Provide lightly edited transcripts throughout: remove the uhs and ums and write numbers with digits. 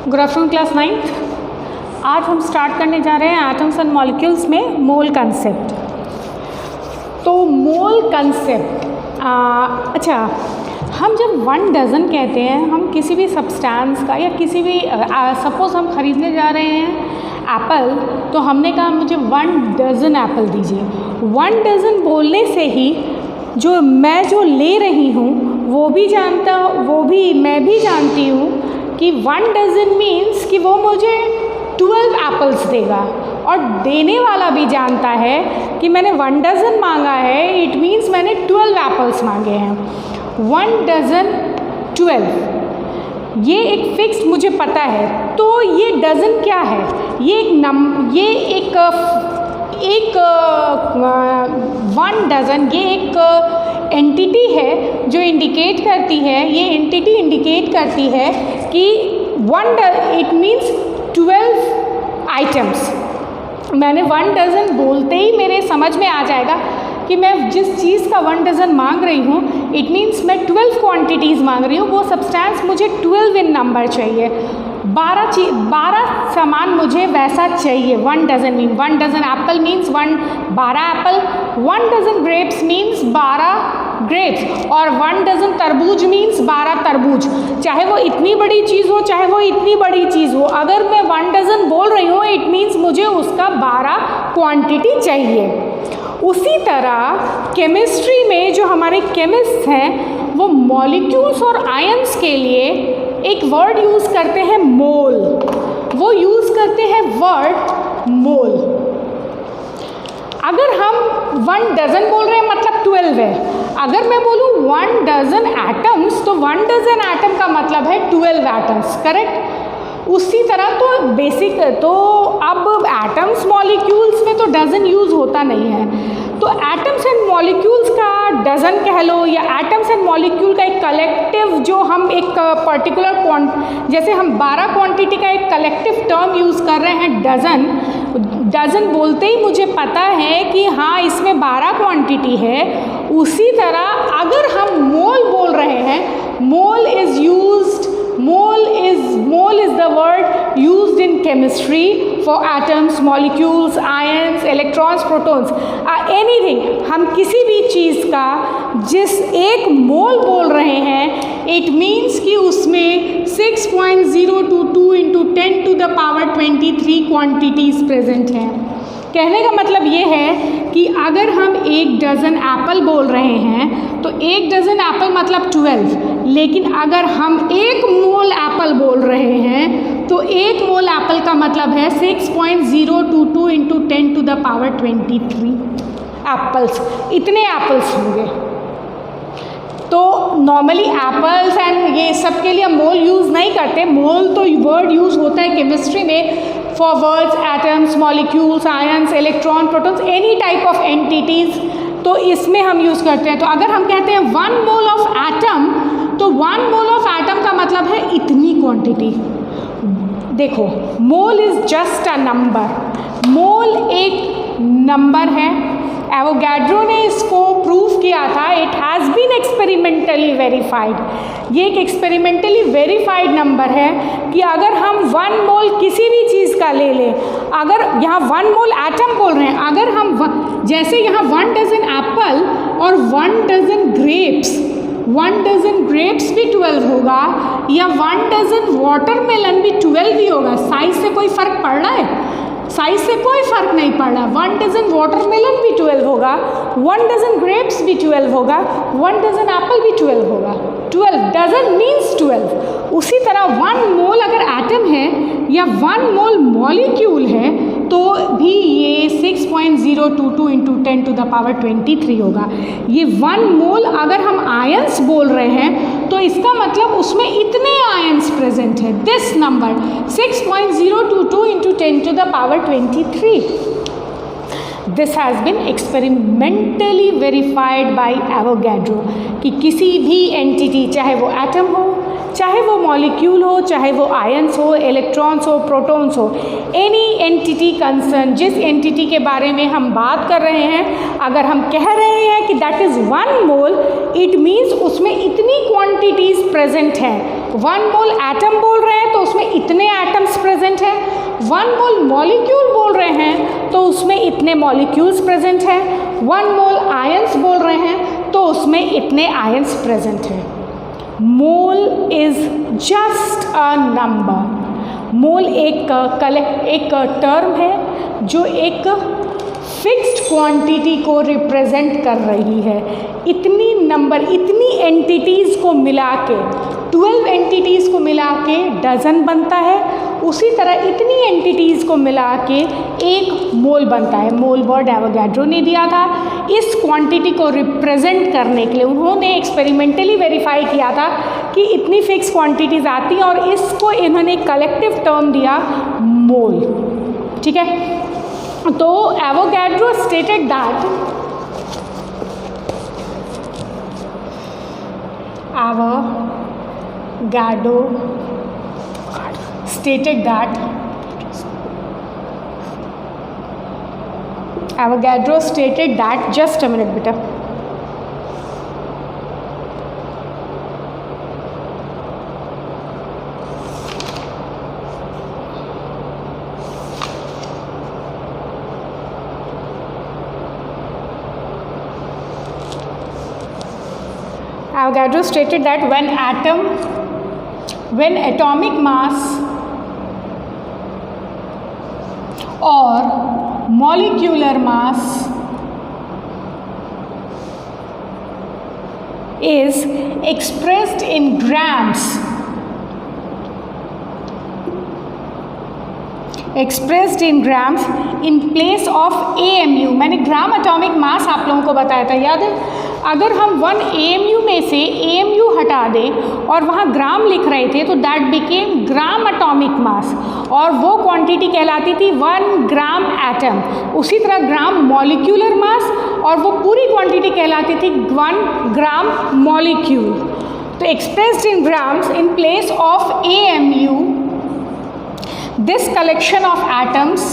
Good afternoon class 9th। आज हम start करने जा रहे हैं एटम्स एंड मॉलिक्यूल्स में मोल कंसेप्ट। तो मोल कंसेप्ट, अच्छा, हम जब 1 डज़न कहते हैं, हम किसी भी सब्सटेंस का या किसी भी सपोज़ हम ख़रीदने जा रहे हैं एप्पल, तो हमने कहा मुझे 1 डज़न एप्पल दीजिए। 1 डज़न बोलने से ही मैं जो ले रही हूँ मैं भी जानती हूँ कि 1 डज़न मीन्स कि वो मुझे 12 एप्पल्स देगा, और देने वाला भी जानता है कि मैंने 1 डज़न मांगा है, इट मीन्स मैंने 12 एप्पल्स मांगे हैं। 1 डज़न 12, ये एक फिक्स मुझे पता है। तो ये डज़न क्या है? ये एक 1 डज़न ये एक एंटिटी है जो इंडिकेट करती है, ये एंटिटी इंडिकेट करती है कि इट मीन्स 12 आइटम्स। मैंने 1 डज़न बोलते ही मेरे समझ में आ जाएगा कि मैं जिस चीज़ का 1 डज़न मांग रही हूँ, इट मीन्स मैं 12 क्वांटिटीज़ मांग रही हूँ। वो सब्सटेंस मुझे 12 इन नंबर चाहिए, 12 सामान मुझे वैसा चाहिए। 1 dozen mean 1 dozen Apple means 12 Apple, 1 dozen grapes means 12 grapes, और 1 डज़न तरबूज मीन्स 12 तरबूज। चाहे वो इतनी बड़ी चीज़ हो, चाहे वो इतनी बड़ी चीज़ हो, अगर मैं 1 डज़न बोल रही हूँ, इट मीन्स मुझे उसका 12 क्वांटिटी चाहिए। उसी तरह केमिस्ट्री में जो हमारे केमिस्ट हैं, वो मॉलिक्यूल्स और आयंस के लिए एक वर्ड यूज़ करते हैं मोल। वो यूज़ करते हैं वर्ड मोल। अगर हम 1 डज़न बोल रहे हैं मतलब 12 है। अगर मैं बोलूँ 1 डज़न एटम्स, तो 1 डज़न एटम का मतलब है 12 एटम्स, करेक्ट। उसी तरह तो अब एटम्स मॉलिक्यूल्स में तो डज़न यूज़ होता नहीं है, तो एटम्स एंड मॉलिक्यूल्स का डज़न कह लो, या एटम्स एंड मॉलिक्यूल का एक कलेक्टिव, जो हम एक पर्टिकुलर जैसे हम 12 क्वांटिटी का एक कलेक्टिव टर्म यूज़ कर रहे हैं डज़न बोलते ही मुझे पता है कि हाँ, इसमें 12 क्वांटिटी है। उसी तरह अगर हम मोल बोल रहे हैं, मोल is the word used in chemistry for atoms, molecules, ions, electrons, protons, anything। हम किसी भी चीज़ का जिस एक मोल बोल रहे हैं, इट मीन्स कि उसमें 6.022 × 10⁻23 क्वांटिटीज़ प्रेजेंट हैं। कहने का मतलब ये है कि अगर हम 1 डज़न एप्पल बोल रहे हैं, तो 1 डज़न एप्पल मतलब 12, लेकिन अगर हम 1 मोल एप्पल बोल रहे हैं, तो 1 मोल एप्पल का मतलब है 6.022 × 10⁻23 एप्पल्स। इतने एप्पल्स होंगे। तो नॉर्मली एप्पल्स एंड ये सब के लिए मोल यूज़ नहीं करते। मोल तो वर्ड यूज़ होता है केमिस्ट्री में for words atoms, molecules, ions, electron, protons, any type of entities, तो इसमें हम यूज़ करते हैं। तो अगर हम कहते हैं 1 मोल ऑफ एटम, तो 1 मोल ऑफ एटम का मतलब है इतनी क्वांटिटी। देखो, mole is just a number. Mole एक नंबर है। एवोगैड्रो ने इसको प्रूव किया था। It has been experimentally verified. ये एक एक्सपेरिमेंटली वेरीफाइड नंबर है कि अगर हम 1 मोल किसी भी चीज़ का ले लें, अगर यहाँ 1 मोल एटम बोल रहे हैं, अगर हम जैसे यहाँ 1 डज़न एप्पल और 1 डज़न ग्रेप्स, 1 डज़न ग्रेप्स भी 12 होगा, या 1 डज़न वाटरमेलन भी 12 ही होगा। साइज से कोई फ़र्क पड़ रहा है? साइज से कोई फ़र्क नहीं पड़ रहा। 1 डज़न वाटरमेलन भी 12 होगा, 1 डज़न ग्रेप्स भी 12 होगा, 1 डज़न एप्पल भी 12 होगा। 12 डज़न मीन्स 12। उसी तरह 1 मोल अगर एटम है या 1 मोल मॉलिक्यूल है, तो भी ये 6.022 × 10⁻23 होगा। ये 1 मोल अगर हम आयंस बोल रहे हैं, तो इसका मतलब उसमें इतने आयंस प्रेजेंट है। This number 6.022 × 10⁻23। This has been experimentally verified by Avogadro कि किसी भी एंटिटी, चाहे वो एटम हो, चाहे वो मॉलिक्यूल हो, चाहे वो आयंस हो, इलेक्ट्रॉन्स हो, प्रोटॉन्स हो, एनी एंटिटी कंसर्न, जिस एंटिटी के बारे में हम बात कर रहे हैं, अगर हम कह रहे हैं कि that is 1 mole, it means उसमें इतनी क्वांटिटीज़ प्रेजेंट हैं। 1 मोल एटम बोल रहे हैं तो उसमें इतने एटम्स प्रेजेंट हैं, 1 मोल मॉलिक्यूल बोल रहे हैं तो उसमें इतने मॉलिक्यूल्स प्रेजेंट हैं, 1 मोल आयंस बोल रहे हैं तो उसमें इतने आयंस प्रेजेंट हैं। Mole is just a number. Mole एक टर्म है जो एक फिक्स्ड क्वांटिटी को रिप्रेजेंट कर रही है। इतनी एंटिटीज़ को मिला के 12 एंटिटीज़ को मिला के डजन बनता है, उसी तरह इतनी एंटिटीज़ को मिला के एक मोल बनता है। मोल वर्ड एवोगैड्रो ने दिया था। इस क्वांटिटी को रिप्रेजेंट करने के लिए उन्होंने एक्सपेरिमेंटली वेरीफाई किया था कि इतनी फिक्स क्वांटिटीज़ आती हैं और इसको इन्होंने कलेक्टिव टर्म दिया मोल। ठीक है, तो Avogadro stated that Avogadro stated that just a minute beta. Avogadro stated that when atomic mass or molecular mass is expressed in grams, in place of AMU। मैंने ग्राम एटॉमिक मास आप लोगों को बताया था, याद है? अगर हम 1 AMU में से AMU हटा दें और वहाँ ग्राम लिख रहे थे तो दैट बिकेम ग्राम एटॉमिक मास, और वो क्वांटिटी कहलाती थी 1 ग्राम एटम। उसी तरह ग्राम मॉलिक्यूलर मास, और वो पूरी क्वांटिटी कहलाती थी 1 ग्राम मॉलिक्यूल। तो expressed in grams in place of AMU, this collection of atoms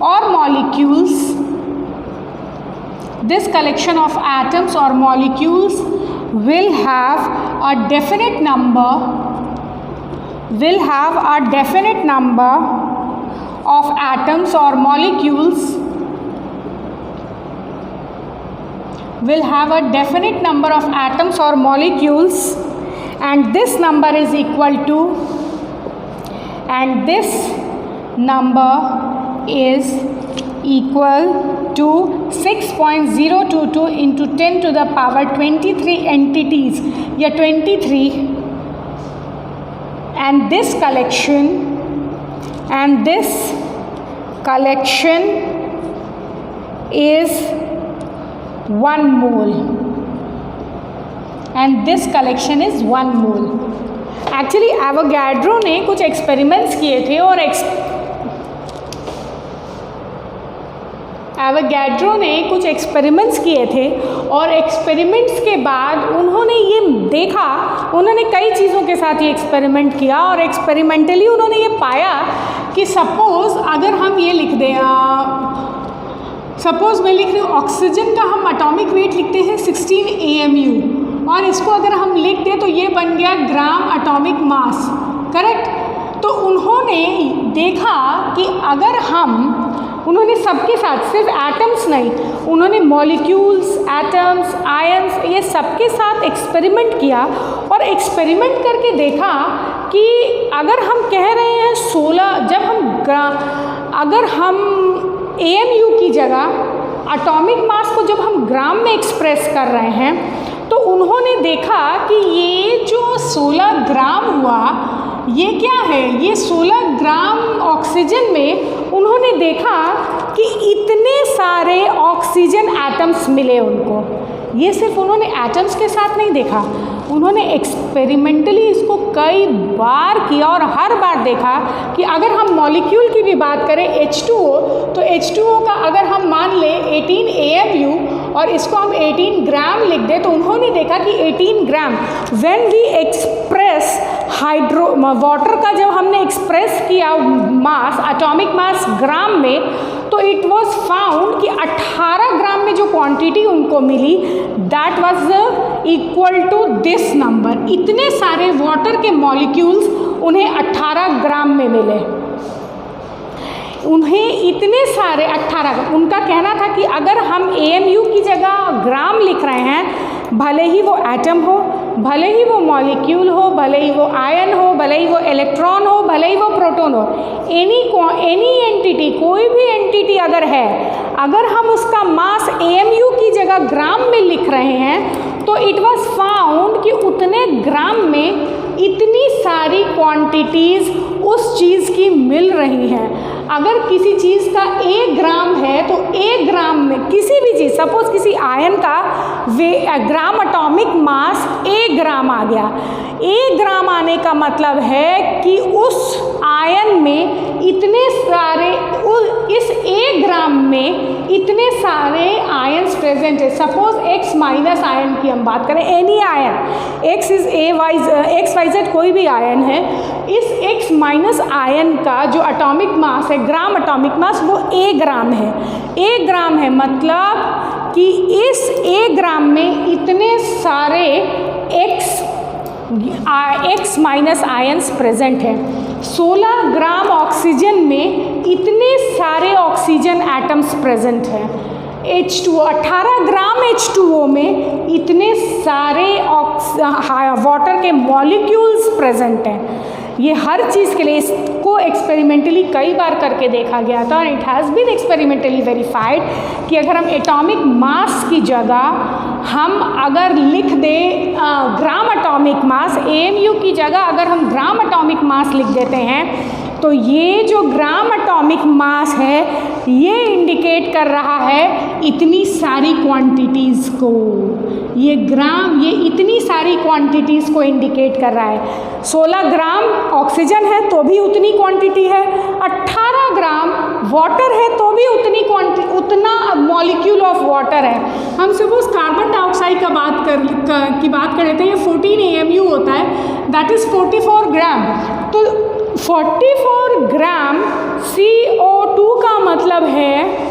or molecules will have a definite number of atoms or molecules and this number is equal to 6.022 into 10 to the power 23 entities या 23, and this collection is 1 mole, and this collection is 1 mole। Actually Avogadro ने कुछ experiments किए थे और experiments के बाद उन्होंने ये देखा, उन्होंने कई चीज़ों के साथ ये एक्सपेरिमेंट किया और एक्सपेरिमेंटली उन्होंने ये पाया कि सपोज़ अगर हम ये लिख दें, सपोज़ मैं लिख रही हूँ ऑक्सीजन का हम एटॉमिक वेट लिखते हैं 16 AMU, और इसको अगर हम लिख दें तो ये बन गया ग्राम एटॉमिक मास, करेक्ट? तो उन्होंने देखा कि अगर उन्होंने सबके साथ, सिर्फ एटम्स नहीं, उन्होंने मॉलिक्यूल्स, एटम्स, आयंस, ये सबके साथ एक्सपेरिमेंट किया और एक्सपेरिमेंट करके देखा कि अगर हम कह रहे हैं 16, अगर हम AMU की जगह एटॉमिक मास को जब हम ग्राम में एक्सप्रेस कर रहे हैं तो उन्होंने देखा कि ये जो 16 ग्राम हुआ ये क्या है, ये 16 ग्राम ऑक्सीजन में उन्होंने देखा कि इतने सारे ऑक्सीजन एटम्स मिले उनको। ये सिर्फ उन्होंने एटम्स के साथ नहीं देखा, उन्होंने एक्सपेरिमेंटली इसको कई बार किया और हर बार देखा कि अगर हम मॉलिक्यूल की भी बात करें H2O, तो H2O का अगर हम मान लें 18 AMU और इसको हम 18 ग्राम लिख दें तो उन्होंने देखा कि 18 ग्राम व्हेन वी एक्सप्रेस वाटर का जब हमने एक्सप्रेस किया मास, एटॉमिक मास ग्राम में, तो इट वाज फाउंड कि 18 ग्राम उनको मिली, that was equal to this number. इतने सारे वाटर के मॉलिक्यूल्स उन्हें 18 ग्राम में मिले। उन्हें इतने सारे 18, उनका कहना था कि अगर हम AMU की जगह ग्राम लिख रहे हैं, भले ही वो एटम हो, भले ही वो मॉलिक्यूल हो, भले ही वो आयन हो, भले ही वो इलेक्ट्रॉन हो, भले ही वो प्रोटॉन हो, एनी एंटिटी, कोई भी एंटिटी अगर है, अगर हम उसका मास AMU की जगह ग्राम में लिख रहे हैं तो इट वाज फाउंड कि उतने ग्राम में इतनी सारी क्वांटिटीज़ उस चीज़ की मिल रही हैं। अगर किसी चीज़ का 1 ग्राम है तो 1 ग्राम में किसी भी चीज़, सपोज किसी आयन का ग्राम एटॉमिक मास 1 ग्राम आ गया। 1 ग्राम आने का मतलब है कि उस आयन में इतने सारे, इस 1 ग्राम में इतने सारे आयन्स प्रेजेंट है। सपोज X माइनस आयन की हम बात करें, any ion, X is X Y Z कोई भी आयन है, इस X माइनस आयन का जो एटॉमिक मास है, ग्राम एटॉमिक मास, वो 1 ग्राम है। 1 ग्राम है मतलब कि इस 1 ग्राम में इतने सारे X माइनस आयन्स प्रेजेंट हैं। 16 ग्राम ऑक्सीजन में इतने सारे ऑक्सीजन एटम्स प्रेजेंट हैं। H2O, 18 ग्राम H2O में इतने सारे वाटर के मॉलिक्यूल्स प्रेजेंट हैं। ये हर चीज़ के लिए इसको एक्सपेरिमेंटली कई बार करके देखा गया था, और it has been experimentally verified कि अगर हम एटॉमिक मास की जगह हम अगर लिख दें ग्राम एटॉमिक मास, AMU की जगह अगर हम ग्राम एटॉमिक मास लिख देते हैं, तो ये जो ग्राम एटॉमिक मास है ये इंडिकेट कर रहा है इतनी सारी क्वांटिटीज़ को। ये ग्राम, ये इतनी सारी क्वांटिटीज़ को इंडिकेट कर रहा है। 16 ग्राम ऑक्सीजन है तो भी उतनी क्वांटिटी है, 18 ग्राम वाटर है तो भी उतना मॉलिक्यूल ऑफ वाटर है। हम सपोज कार्बन डाइऑक्साइड की बात कर लेते हैं, ये 14 AMU होता है, दैट इज़ 44 ग्राम। तो 44 ग्राम CO2 का मतलब है,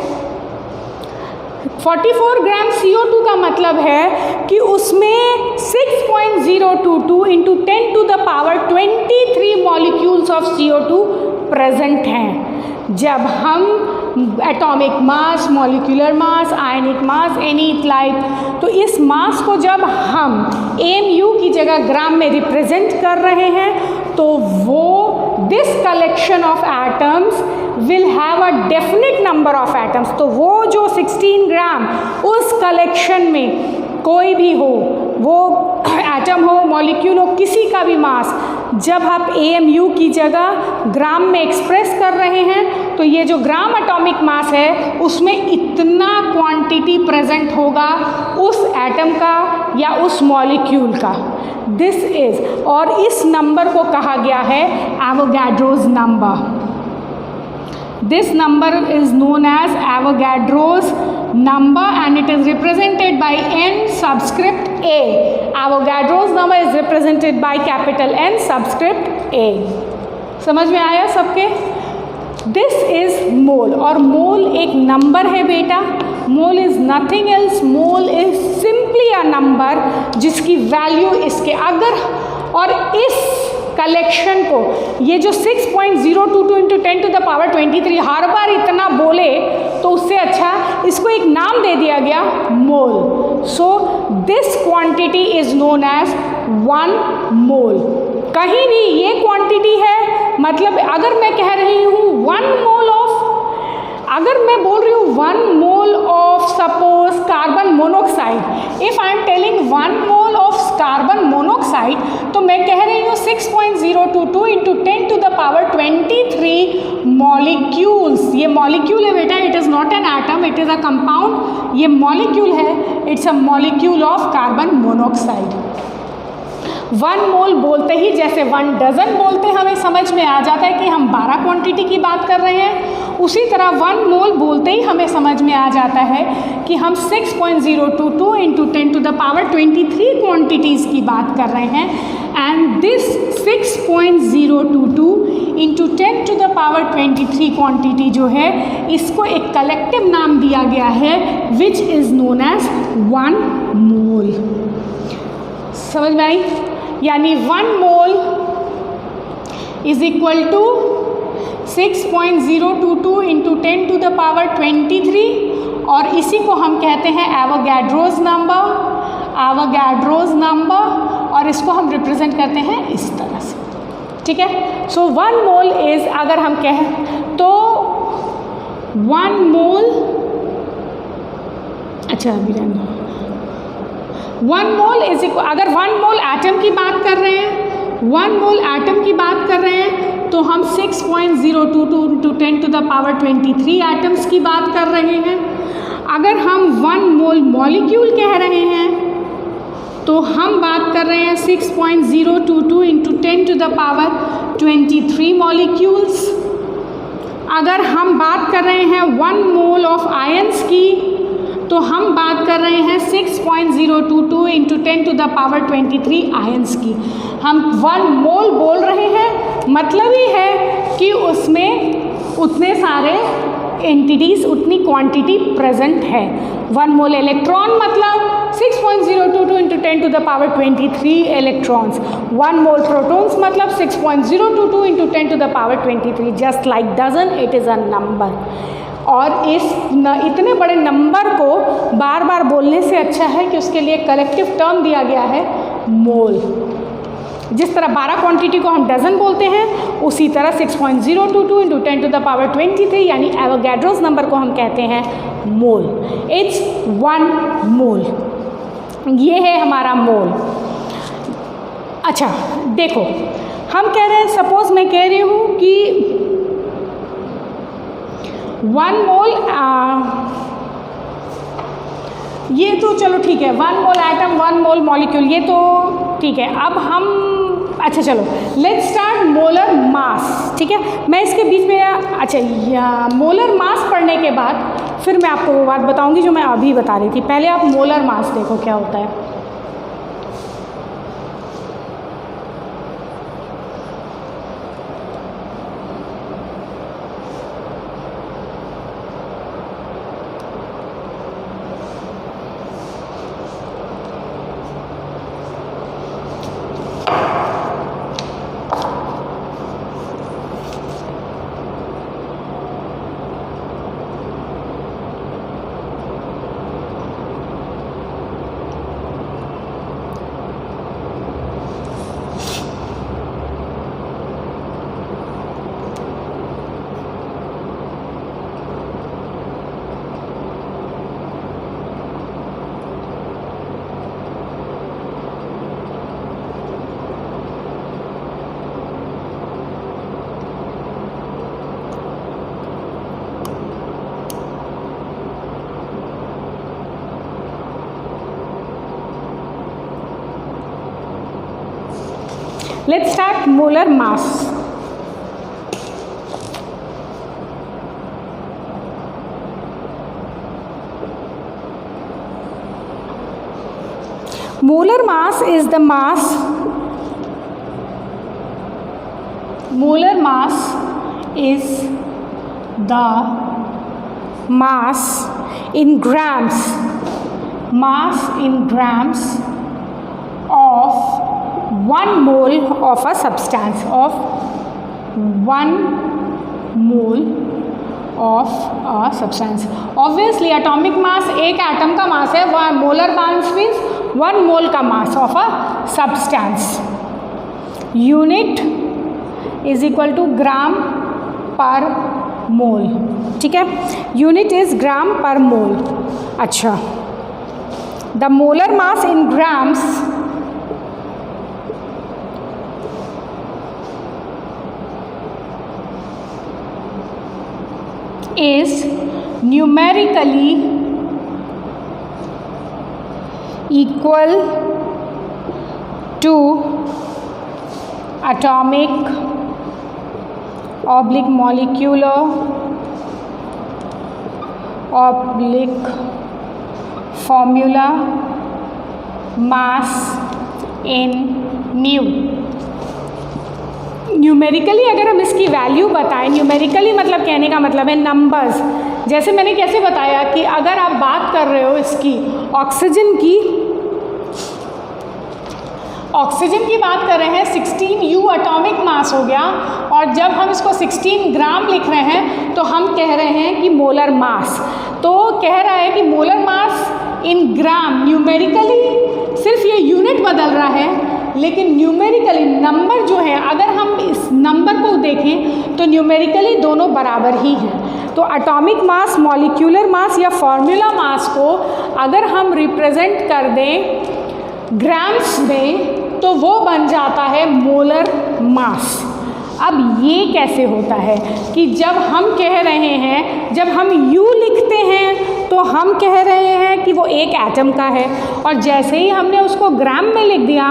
44 ग्राम CO2 का मतलब है कि उसमें 6.022 into 10 to the power 23 molecules of CO2 present हैं। जब हम atomic mass, molecular mass, ionic mass, any like, तो इस मास को जब हम AMU की जगह ग्राम में रिप्रेजेंट कर रहे हैं तो वो this collection of atoms will have a definite number of atoms. तो वो जो 16 ग्राम, उस कलेक्शन में कोई भी हो, वो एटम हो, मॉलिक्यूल हो, किसी का भी मास, जब आप AMU की जगह ग्राम में एक्सप्रेस कर रहे हैं तो ये जो ग्राम एटॉमिक मास है उसमें इतना क्वांटिटी प्रेजेंट होगा उस एटम का या उस मॉलिक्यूल का। दिस इज, और इस नंबर को कहा गया है Avogadro's number. This number is known as Avogadro's number and it is represented by N subscript A. Avogadro's number is represented by capital N subscript A. समझ में आया सबके? This is mole, और मोल एक नंबर है बेटा। Mole is nothing else, mole is simply a number जिसकी value इसके, अगर, और इस कलेक्शन को, ये जो 6.022 इंटू 10 टू द पावर 23 हर बार इतना बोले तो उससे अच्छा इसको एक नाम दे दिया गया mole. So this quantity is known as 1 mole. कहीं भी ये क्वांटिटी है, मतलब अगर मैं कह रही हूँ 1 मोल ऑफ, अगर मैं बोल रही हूँ 1 mole of suppose carbon monoxide, if I am telling 1 mole of carbon monoxide, तो मैं कह रही हूँ 6.022 into 10 to the power 23 molecules. ये मॉलिक्यूल है बेटा, it is not an atom, it is a compound. ये मॉलिक्यूल है, it's a molecule of carbon monoxide. 1 mole बोलते ही जैसे 1 डजन बोलते हमें समझ में आ जाता है कि हम 12 क्वांटिटी की बात कर रहे हैं, उसी तरह 1 मोल बोलते ही हमें समझ में आ जाता है कि हम 6.022 into 10 to the power 23 quantities की बात कर रहे हैं। And this 6.022 into 10 to the power 23 quantity जो है, इसको एक कलेक्टिव नाम दिया गया है which is known as 1 mole. समझ में आई? यानी 1 mole is equal to 6.022 into 10 to the power 23, और इसी को हम कहते हैं एवोगैड्रोज नंबर, और इसको हम रिप्रेजेंट करते हैं इस तरह से। ठीक है, सो 1 मोल इज, अगर हम कहें तो 1 मोल, अच्छा अभी रहना, 1 मोल इज इक्वल, अगर 1 मोल एटम की बात कर रहे हैं, 1 मोल एटम की बात कर रहे हैं तो हम 6.022 into 10 to the power 23 atoms की बात कर रहे हैं। अगर हम 1 मोल मॉलिक्यूल कह रहे हैं तो हम बात कर रहे हैं 6.022 into 10 to the power 23 molecules. अगर हम बात कर रहे हैं 1 मोल ऑफ आयंस की तो हम बात कर रहे हैं 6.022 into 10 to the power 23 ions की। हम 1 मोल बोल रहे हैं, मतलब ही है कि उसमें उतने सारे एंटिटीज़, उतनी क्वांटिटी प्रेजेंट है। 1 मोल इलेक्ट्रॉन मतलब 6.022 into 10 to the power 23 electrons. 1 mole protons मतलब 6.022 into 10 to the power 23। Just like dozen, it is a number. और इतने बड़े नंबर को बार बार बोलने से अच्छा है कि उसके लिए कलेक्टिव टर्म दिया गया है मोल। जिस तरह 12 क्वांटिटी को हम डजन बोलते हैं, उसी तरह 6.022 इंटू 10 टू द पावर 23 यानी एवोगैड्रोस नंबर को हम कहते हैं मोल। इट्स 1 मोल, ये है हमारा मोल। अच्छा देखो, हम कह रहे हैं, सपोज मैं कह रही हूँ कि 1 मोल, ये तो चलो ठीक है, 1 मोल एटम 1 मोल मॉलिक्यूल, ये तो ठीक है। अब हम, अच्छा चलो लेट्स स्टार्ट मोलर मास। ठीक है, मैं इसके बीच में, अच्छा मोलर मास पढ़ने के बाद फिर मैं आपको वो बात बताऊंगी जो मैं अभी बता रही थी। पहले आप मोलर मास देखो क्या होता है। Let's start molar mass. Molar mass is the mass. Molar mass is the mass in grams. Mass in grams of 1 mole of a substance, of 1 mole of a substance. Obviously atomic mass एक atom का मास है, वह molar mass means 1 mole का mass of a substance. Unit is equal to gram पर mole. ठीक है, unit is gram पर mole. अच्छा, the molar mass in grams is numerically equal to atomic oblique molecular oblique formula mass in new. Numerically अगर हम इसकी value बताएं, numerically मतलब कहने का मतलब है नंबर्स। जैसे मैंने कैसे बताया कि अगर आप बात कर रहे हो इसकी ऑक्सीजन की बात कर रहे हैं, 16U एटॉमिक मास हो गया, और जब हम इसको 16 ग्राम लिख रहे हैं तो हम कह रहे हैं कि मोलर मास। तो कह रहा है कि मोलर मास इन ग्राम, न्यूमेरिकली सिर्फ ये यूनिट बदल रहा है, लेकिन न्यूमेरिकली नंबर जो है, अगर हम इस नंबर को देखें तो न्यूमेरिकली दोनों बराबर ही हैं। तो एटॉमिक मास, मॉलिक्यूलर मास या फॉर्मूला मास को अगर हम रिप्रेजेंट कर दें ग्राम्स में तो वो बन जाता है मोलर मास। अब ये कैसे होता है कि जब हम कह रहे हैं, जब हम U लिखते हैं तो हम कह रहे हैं कि वो एक एटम का है, और जैसे ही हमने उसको ग्राम में लिख दिया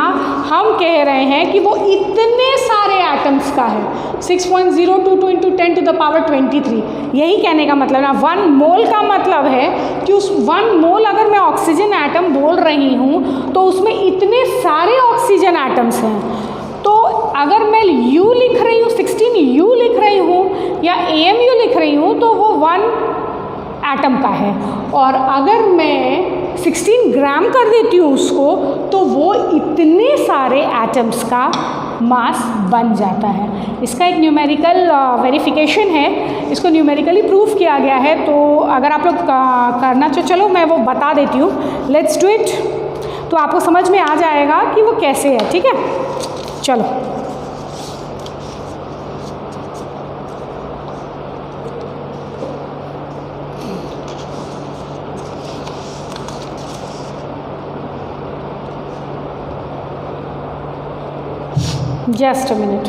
हम कह रहे हैं कि वो इतने सारे एटम्स का है। 6.022 × 10⁻23, यही कहने का मतलब है। 1 मोल का मतलब है कि उस 1 मोल अगर मैं ऑक्सीजन एटम बोल रही हूँ तो उसमें इतने सारे ऑक्सीजन एटम्स हैं। तो अगर मैं U लिख रही हूँ, 16U लिख रही हूँ या AMU लिख रही हूँ तो वो 1 एटम का है, और अगर मैं 16 ग्राम कर देती हूँ उसको तो वो इतने सारे एटम्स का मास बन जाता है। इसका एक न्यूमेरिकल वेरिफिकेशन है, इसको न्यूमेरिकली प्रूफ किया गया है। तो अगर आप लोग करना तो चलो मैं वो बता देती हूँ, लेट्स डू इट, तो आपको समझ में आ जाएगा कि वो कैसे है। ठीक है, चलो। Just a minute.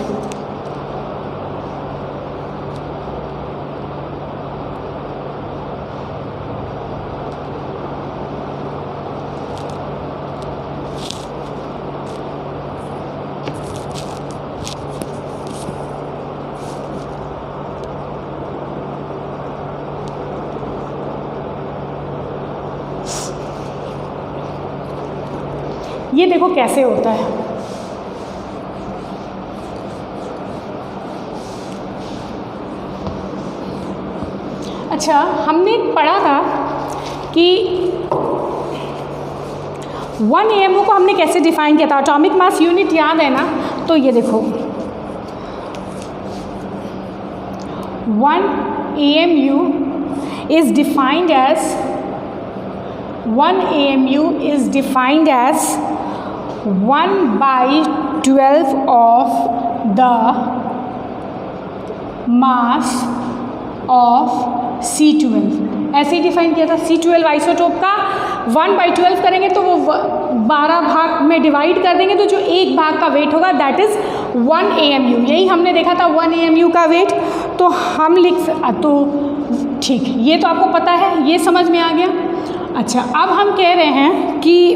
ये देखो कैसे होता है। अच्छा, हमने पढ़ा था कि 1 AMU को हमने कैसे डिफाइन किया था, एटॉमिक मास यूनिट याद है ना। तो ये देखो 1 AMU is defined as 1/12 of the mass of C12। ऐसे ही डिफाइन किया था। C12 आइसोटोप का 1/12 करेंगे तो वो 12 भाग में डिवाइड कर देंगे, तो जो एक भाग का वेट होगा दैट इज़ 1 AMU। यही हमने देखा था 1 AMU का वेट। तो हम तो ठीक, ये तो आपको पता है, ये समझ में आ गया। अच्छा, अब हम कह रहे हैं कि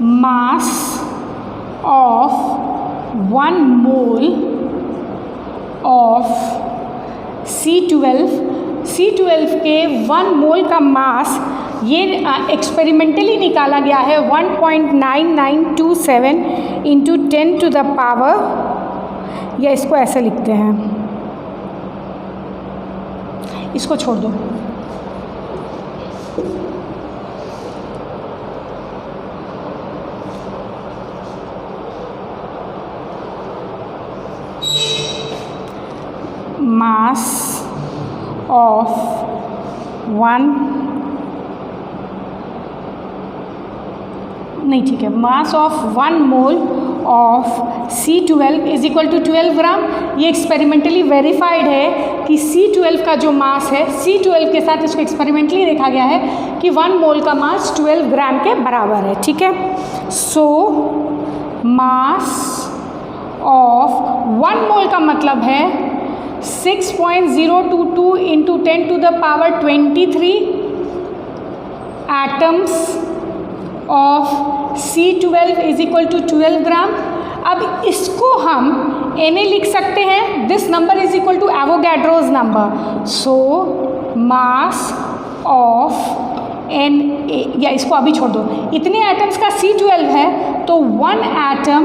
मास ऑफ 1 मोल ऑफ C12 के 1 मोल का मास ये एक्सपेरिमेंटली निकाला गया है 1.9927 × 10⁻, या इसको ऐसे लिखते हैं, इसको छोड़ दो। मास ऑफ 1 नहीं, ठीक है, mass of 1 mole of C12 is equal to 12 gram. ये एक्सपेरिमेंटली वेरीफाइड है कि C12 का जो मास है, C12 के साथ इसको एक्सपेरिमेंटली देखा गया है कि 1 मोल का मास 12 ग्राम के बराबर है। ठीक है, सो मास ऑफ 1 मोल का मतलब है 6.022 × 10⁻23 atoms of C12 is equal to 12 ग्राम। अब इसको हम Na लिख सकते हैं, this number is equal to Avogadro's number, so mass of Na, या इसको अभी छोड़ दो, इतने एटम्स का C12 है तो 1 atom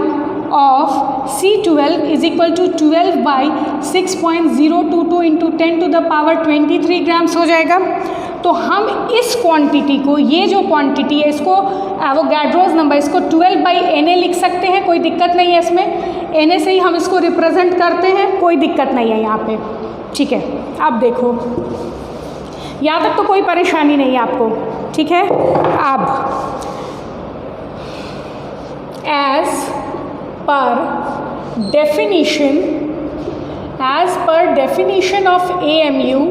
of C12 is equal to 12 by 6.022 into 10 to the power 23 grams हो जाएगा। तो हम इस क्वांटिटी को, ये जो क्वांटिटी है इसको एवोगैड्रोज नंबर, इसको 12 बाई Na लिख सकते हैं, कोई दिक्कत नहीं है इसमें। Na से ही हम इसको रिप्रेजेंट करते हैं, कोई दिक्कत नहीं है यहाँ पे, ठीक है। अब देखो यहाँ तक तो कोई परेशानी नहीं है आपको, ठीक है। अब एज पर definition of AMU,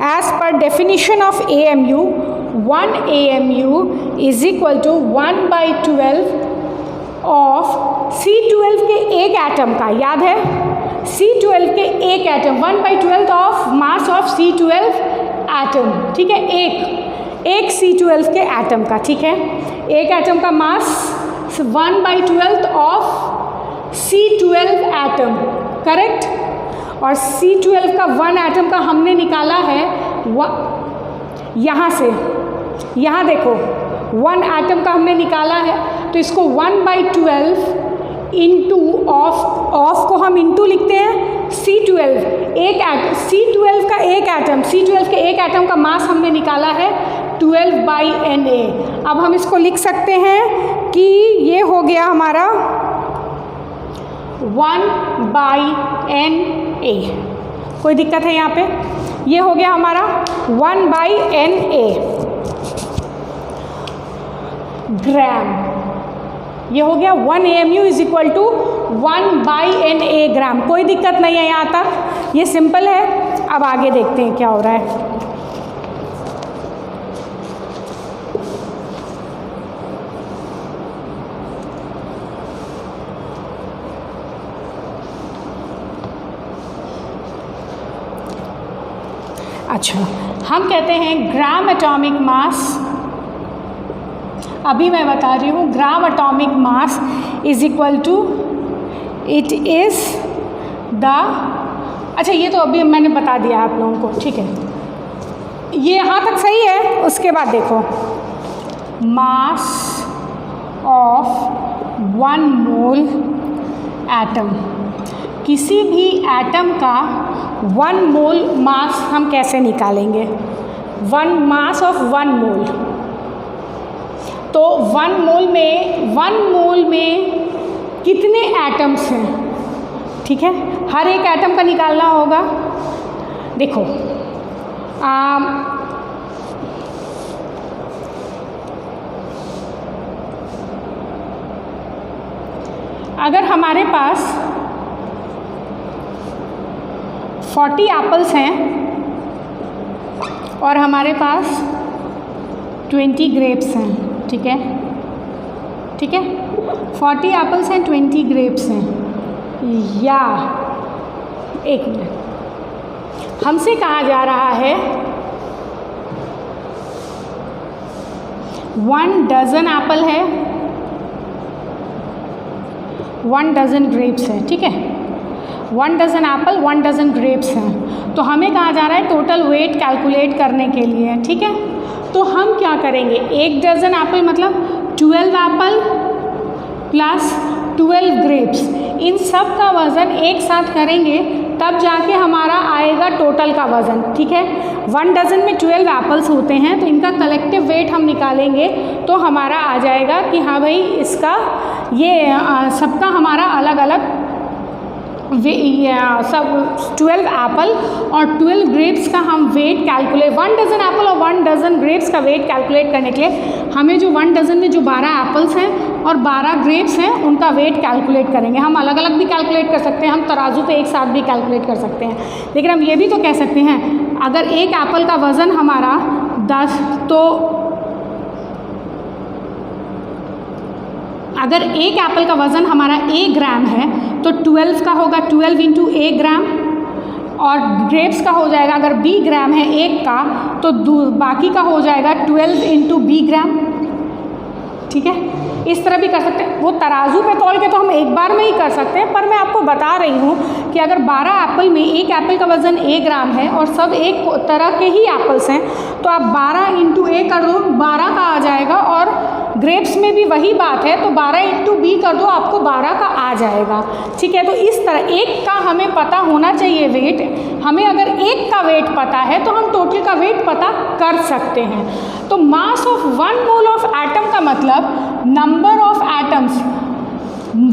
as per definition of AMU, 1 AMU is equal to 1 by 12 of C12 के एक एटम का, याद है C12 के एक atom, 1 by 12 of mass of C12 atom, ठीक है, एक C12 के एटम का, ठीक है, एक एटम का मास 1 by 12 of C12 atom, correct. और C12 का 1 एटम का हमने निकाला है यहाँ से, यहाँ देखो 1 एटम का हमने निकाला है, तो इसको 1 by 12 इंटू ऑफ को हम इंटू लिखते हैं C12, एक C12 का एक एटम, C12 के एक एटम का मास हमने निकाला है 12 by Na। अब हम इसको लिख सकते हैं कि ये हो गया हमारा 1 by Na, कोई दिक्कत है यहाँ पे, ये हो गया हमारा 1 by Na ग्राम, ये हो गया 1 AMU is equal to 1 by Na gram, कोई दिक्कत नहीं है यहाँ तक, ये सिंपल है। अब आगे देखते हैं क्या हो रहा है। अच्छा, हम कहते हैं ग्राम एटॉमिक मास, अभी मैं बता रही हूँ gram atomic mass is equal to, it is the, अच्छा ये तो अभी मैंने बता दिया आप लोगों को, ठीक है, ये यहाँ तक सही है। उसके बाद देखो मास ऑफ 1 मोल एटम, किसी भी एटम का 1 मोल मास हम कैसे निकालेंगे, 1 मास ऑफ 1 मोल, तो 1 मोल में कितने एटम्स हैं, ठीक है, हर एक एटम का निकालना होगा। देखो अगर हमारे पास 40 एप्पल्स हैं और हमारे पास 20 ग्रेप्स हैं, ठीक है, ठीक है, 40 एप्पल्स हैं 20 ग्रेप्स हैं, या एक मिनट, हमसे कहा जा रहा है 1 डज़न एप्पल है, 1 डज़न ग्रेप्स है, ठीक है, 1 डज़न एप्पल 1 डज़न ग्रेप्स हैं, तो हमें कहा जा रहा है टोटल वेट कैलकुलेट करने के लिए, ठीक है। तो हम क्या करेंगे, 1 डज़न एप्पल मतलब 12 एप्पल प्लस 12 ग्रेप्स, इन सब का वज़न एक साथ करेंगे तब जाके हमारा आएगा टोटल का वज़न, ठीक है। 1 डज़न में 12 एप्पल्स होते हैं, तो इनका कलेक्टिव वेट हम निकालेंगे तो हमारा आ जाएगा कि हाँ भाई इसका ये सबका हमारा अलग अलग सब 12 एप्पल और 12 ग्रेप्स का हम वेट कैलकुलेट, 1 डज़न एप्पल और 1 डज़न ग्रेप्स का वेट कैलकुलेट करने के लिए हमें जो 1 डज़न में जो 12 एप्पल्स हैं और 12 ग्रेप्स हैं उनका वेट कैलकुलेट करेंगे। हम अलग अलग भी कैलकुलेट कर सकते हैं, हम तराजू पे एक साथ भी कैलकुलेट कर सकते हैं, लेकिन हम ये भी तो कह सकते हैं अगर एक एप्पल का वज़न हमारा 10, तो अगर एक एप्पल का वज़न हमारा 1 ग्राम है तो 12 का होगा 12 इंटू 1 ग्राम, और ग्रेप्स का हो जाएगा, अगर B ग्राम है एक का तो बाकी का हो जाएगा 12 इंटू B ग्राम। ठीक है, इस तरह भी कर सकते हैं। वो तराजू पे तौल के तो हम एक बार में ही कर सकते हैं, पर मैं आपको बता रही हूँ कि अगर 12 एप्पल में एक एप्पल का वज़न 1 ग्राम है और सब एक तरह के ही एप्पल्स हैं, तो आप 12 इंटू A कर दो, 12 का आ जाएगा। और ग्रेप्स में भी वही बात है, तो 12 इंटू B कर दो, आपको 12 का आ जाएगा। ठीक है, तो इस तरह एक का हमें पता होना चाहिए वेट। हमें अगर एक का वेट पता है तो हम टोटल का वेट पता कर सकते हैं। तो mass of 1 mole of atom का मतलब नंबर ऑफ एटम्स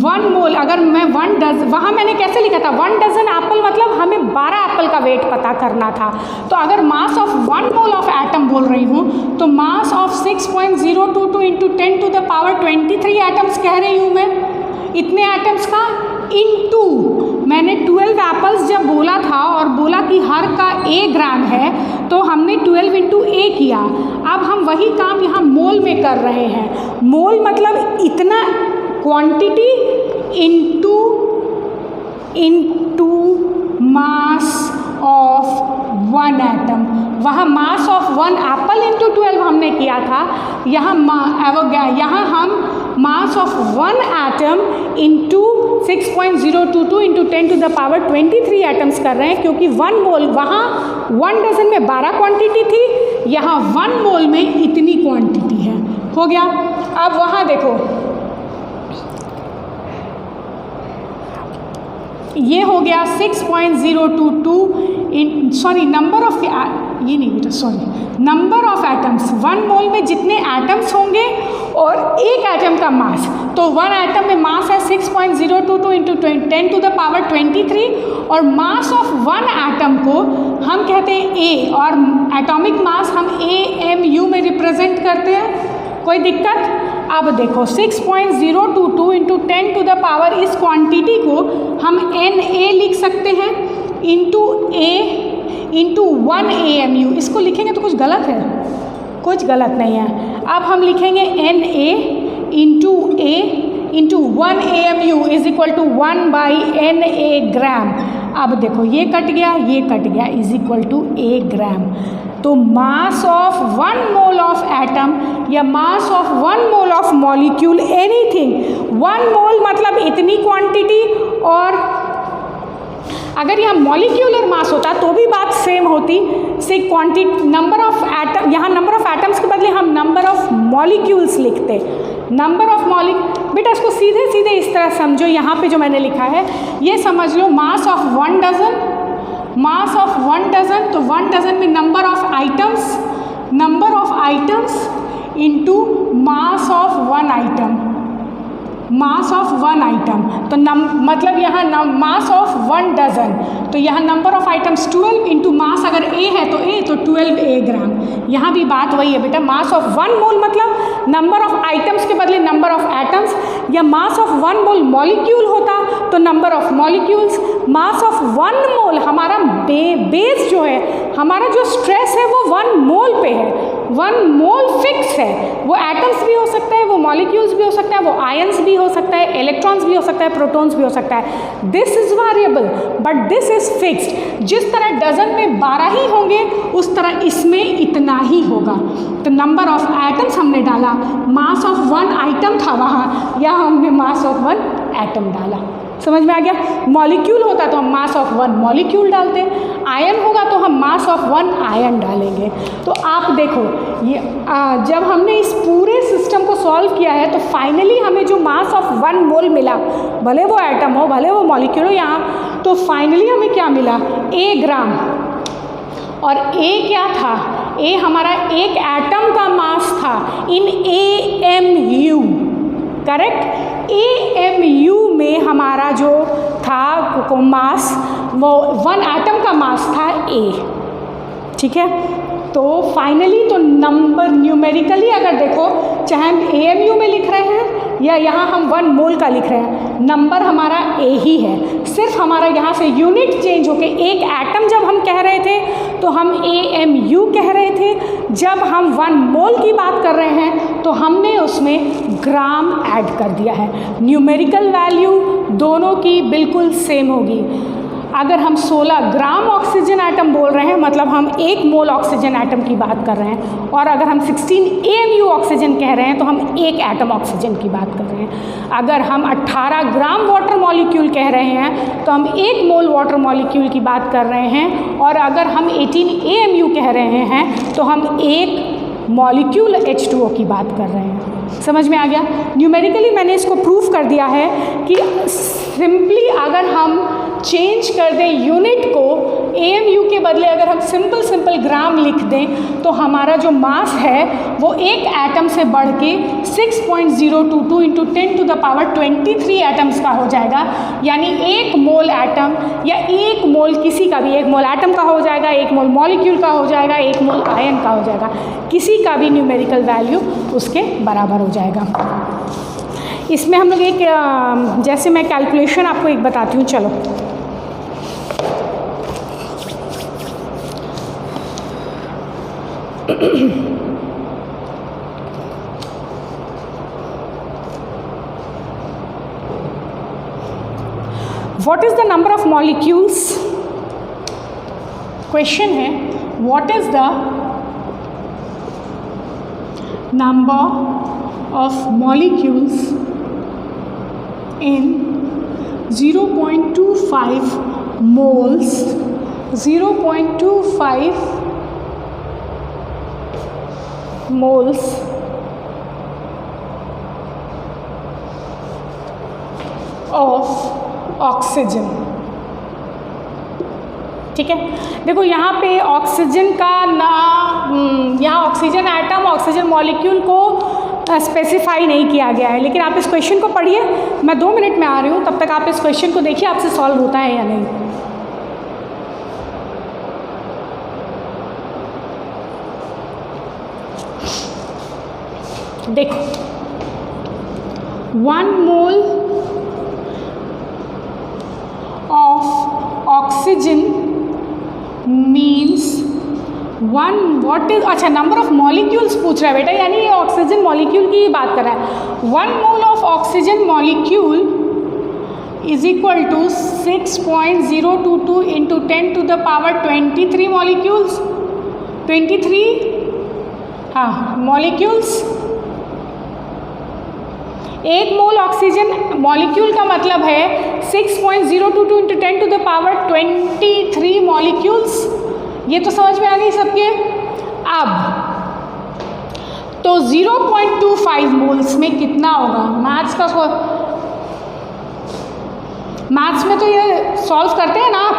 1 मोल। अगर मैं 1 डजन, वहाँ मैंने कैसे लिखा था 1 डजन एप्पल, मतलब हमें 12 एप्पल का वेट पता करना था। तो अगर mass of 1 mole of atom बोल रही हूँ तो mass of 6.022 into 10 to the power 23 atoms कह रही हूँ मैं। इतने एटम्स का इंटू मैंने 12 एप्पल्स जब बोला था और बोला कि हर का A ग्राम है, तो हमने 12 इंटू A किया। अब हम वही काम यहाँ मोल में कर रहे हैं। मोल मतलब इतना quantity into mass of 1 atom. वहाँ मास ऑफ 1 एप्पल इंटू 12 हमने किया था, यहाँ यहाँ हम mass of 1 atom into 6.022 into 10 to the power 23 atoms कर रहे हैं, क्योंकि 1 मोल, वहाँ 1 डजन में 12 क्वांटिटी थी, यहाँ 1 मोल में इतनी क्वांटिटी है। हो गया। अब वहाँ देखो, ये हो गया 6.022 सॉरी नंबर ऑफ, ये नहीं बेटा सॉरी, नंबर ऑफ एटम्स 1 मोल में जितने एटम्स होंगे और एक एटम का मास। तो 1 एटम में मास है 6.022 इंटू 10 टू द पावर 23 और मास ऑफ 1 एटम को हम कहते हैं A, और एटॉमिक मास हम AMU में रिप्रेजेंट करते हैं। कोई दिक्कत? अब देखो 6.022 इंटू 10 टू द पावर, इस क्वांटिटी को हम Na लिख सकते हैं इंटू A इंटू 1 AMU। इसको लिखेंगे तो कुछ गलत है? कुछ गलत नहीं है। अब हम लिखेंगे Na into A into 1 AMU is equal to 1 by Na gram. अब देखो ये कट गया, ये कट गया, is equal to A gram. तो mass of 1 mole of atom या mass of 1 mole of molecule, anything, 1 mole मतलब इतनी क्वांटिटी, और अगर यहाँ मॉलिक्यूलर मास होता तो भी बात सेम होती। से क्वांटिटी, नंबर ऑफ एटम, यहाँ नंबर ऑफ एटम्स के बदले हम नंबर ऑफ मॉलिक्यूल्स लिखते। नंबर ऑफ बेटा इसको सीधे सीधे इस तरह समझो, यहाँ पे जो मैंने लिखा है ये समझ लो, mass of 1 dozen, mass of 1 dozen, तो 1 डजन में number of items into mass of 1 item, mass of 1 item. तो मतलब यहाँ मास ऑफ 1 डजन, तो यहाँ number of items 12 into mass, अगर A है तो A, तो 12 A ग्राम। यहाँ भी बात वही है बेटा, मास ऑफ 1 मोल मतलब नंबर ऑफ आइटम्स के बदले नंबर ऑफ एटम्स, या मास ऑफ 1 मोल मॉलिक्यूल होता तो number of molecules. Mass of 1 मोल हमारा बेस जो है, हमारा जो स्ट्रेस है वो 1 मोल पे है। 1 मोल फिक्स है, वो एटम्स भी हो सकता है, वो मॉलिक्यूल्स भी हो सकता है, वो आयंस भी हो सकता है, इलेक्ट्रॉन्स भी हो सकता है, प्रोटॉन्स भी हो सकता है। This is variable but this is fixed. जिस तरह डजन में 12 ही होंगे उस तरह इसमें इतना ही होगा। तो नंबर ऑफ एटम्स हमने डाला, मास ऑफ 1 आइटम था वहाँ, या हमने मास ऑफ 1 एटम डाला। समझ में आ गया? मॉलिक्यूल होता तो हम मास ऑफ 1 मॉलिक्यूल डालते, आयन होगा तो हम मास ऑफ 1 आयन डालेंगे। तो आप देखो ये जब हमने इस पूरे सिस्टम को सॉल्व किया है तो फाइनली हमें जो मास ऑफ 1 मोल मिला, भले वो एटम हो भले वो मॉलिक्यूल हो, यहाँ तो फाइनली हमें क्या मिला? A ग्राम। और A क्या था? A हमारा एक एटम का मास था इन AMU, करेक्ट? AMU में हमारा जो था मास, वो 1 एटम का मास था A। ठीक है, तो फाइनली तो नंबर न्यूमेरिकली अगर देखो, चाहे हम AMU में लिख रहे हैं या यहाँ हम 1 मोल का लिख रहे हैं, नंबर हमारा A ही है। सिर्फ हमारा यहाँ से यूनिट चेंज होके एक एटम जब हम कह रहे थे तो हम AMU कह रहे थे, जब हम 1 मोल की बात कर रहे हैं तो हमने उसमें ग्राम ऐड कर दिया है। न्यूमेरिकल वैल्यू दोनों की बिल्कुल सेम होगी। अगर हम 16 ग्राम ऑक्सीजन एटम बोल रहे हैं मतलब हम 1 मोल ऑक्सीजन एटम की बात कर रहे हैं, और अगर हम 16 AMU ऑक्सीजन कह रहे हैं तो हम 1 एटम ऑक्सीजन की बात कर रहे हैं। अगर हम 18 ग्राम वाटर मॉलिक्यूल कह रहे हैं तो हम 1 मोल वाटर मॉलिक्यूल की बात कर रहे हैं, और अगर हम 18 AMU कह रहे हैं तो हम 1 मॉलिक्यूल H2O की बात कर रहे हैं। समझ में आ गया? न्यूमेरिकली मैंने इसको प्रूफ कर दिया है कि सिंपली अगर हम चेंज कर दें यूनिट को, AMU के बदले अगर हम सिंपल ग्राम लिख दें तो हमारा जो मास है वो एक एटम से बढ़ के 6.022 into 10 to the power 23 atoms का हो जाएगा। यानी 1 मोल एटम या 1 मोल किसी का भी, 1 मोल एटम का हो जाएगा, 1 मोल मॉलिक्यूल का हो जाएगा, 1 मोल आयन का हो जाएगा, किसी का भी न्यूमेरिकल वैल्यू उसके बराबर हो जाएगा। इसमें हम लोग एक जैसे मैं कैलकुलेशन आपको एक बताती हूँ, चलो। What is the number of molecules? Question है, what is the number of molecules in 0.25 moles, 0.25 moles of oxygen. ठीक है, देखो यहाँ पे ऑक्सीजन का ना, यहाँ ऑक्सीजन एटम, ऑक्सीजन मॉलिक्यूल को स्पेसिफाई नहीं किया गया है, लेकिन आप इस क्वेश्चन को पढ़िए, मैं 2 मिनट में आ रही हूँ, तब तक आप इस क्वेश्चन को देखिए आपसे सॉल्व होता है या नहीं। देखो 1 mole of oxygen means 1 what is, अच्छा नंबर ऑफ मॉलिक्यूल्स पूछ रहा है बेटा, यानी ये ऑक्सीजन मॉलिक्यूल की बात कर रहा है। 1 mole of oxygen molecule is equal to 6.022 into 10 to the power 23 molecules, 23 हाँ मॉलिक्यूल्स। 1 मोल ऑक्सीजन मॉलिक्यूल का मतलब है 6.022 into 10 to the power 23 molecules. ये तो समझ में आ गई सबके। अब तो 0.25 मोल्स में कितना होगा, मैथ्स का मैथ्स में तो ये सॉल्व करते हैं ना आप,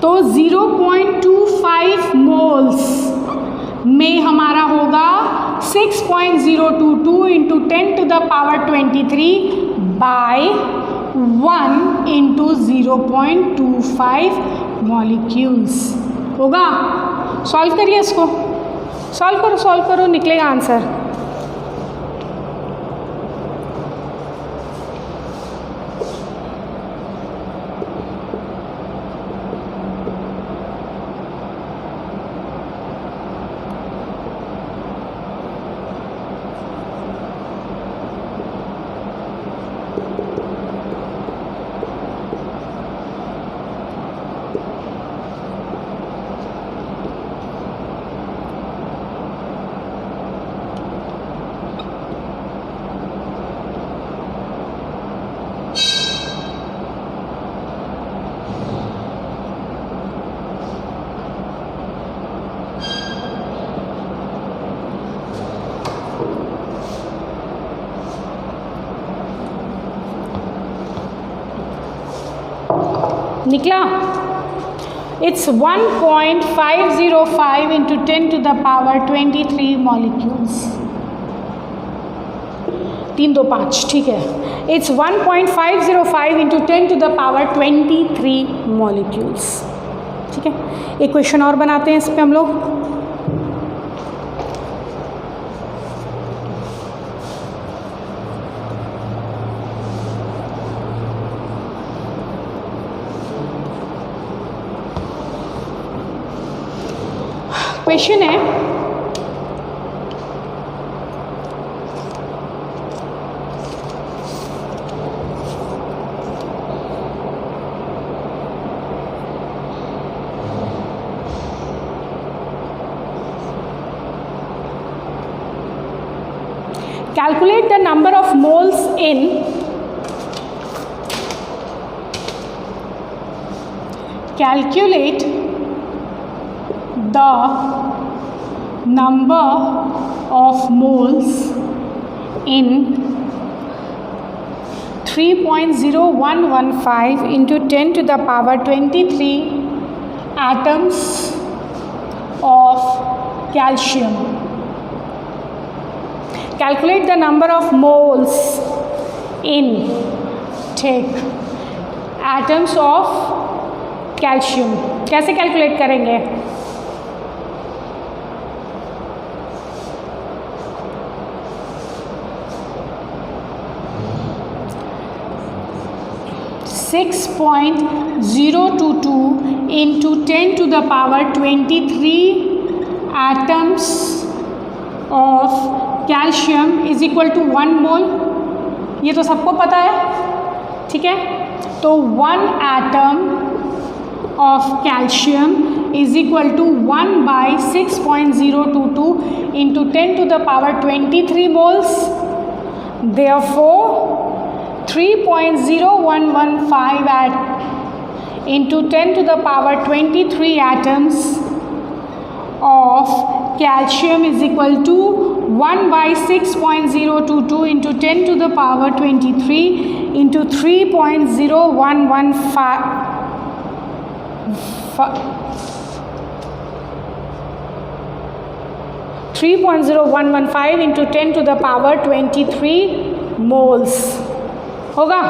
तो 0.25 मोल्स में हमारा होगा 6.022 into 10 to the power 23 by 1 into 0.25 molecules होगा। सॉल्व करिए इसको, सॉल्व करो निकलेगा आंसर। निकला, it's 1.505 into 10 to the power 23 molecules, 3 2 5, ठीक है। It's 1.505 into 10 to the power 23 molecules, ठीक है। एक क्वेश्चन और बनाते हैं इस पे हम लोग। क्वेश्चन है Calculate the number of moles in calculate the number of moles in 3.0115 into 10 to the power 23 atoms of calcium. Calculate the number of moles in atoms of calcium. कैसे कैलकुलेट करेंगे? Six 0.022 into 10 to the power 23 atoms of calcium is equal to 1 mole. ये तो सबको पता है, ठीक है? तो 1 atom of calcium is equal to 1 by 6.022 into 10 to the power 23 moles. Therefore 3.0115 into 10 to the power 23 atoms of calcium is equal to 1 by 6.022 into 10 to the power 23 into 3.0115 into 10 to the power 23 moles होगा.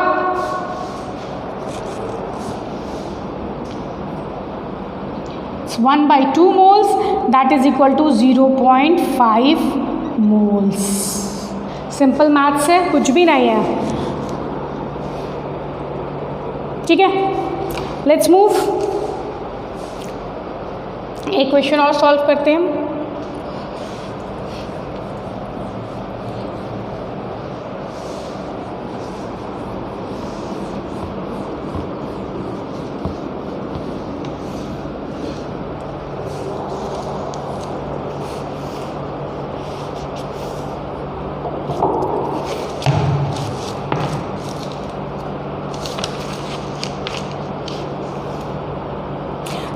It's 1 by 2 moles, that is equal to 0.5 moles. Simple maths है, कुछ भी नहीं है, ठीक है. Let's move, एक question और सॉल्व करते हैं.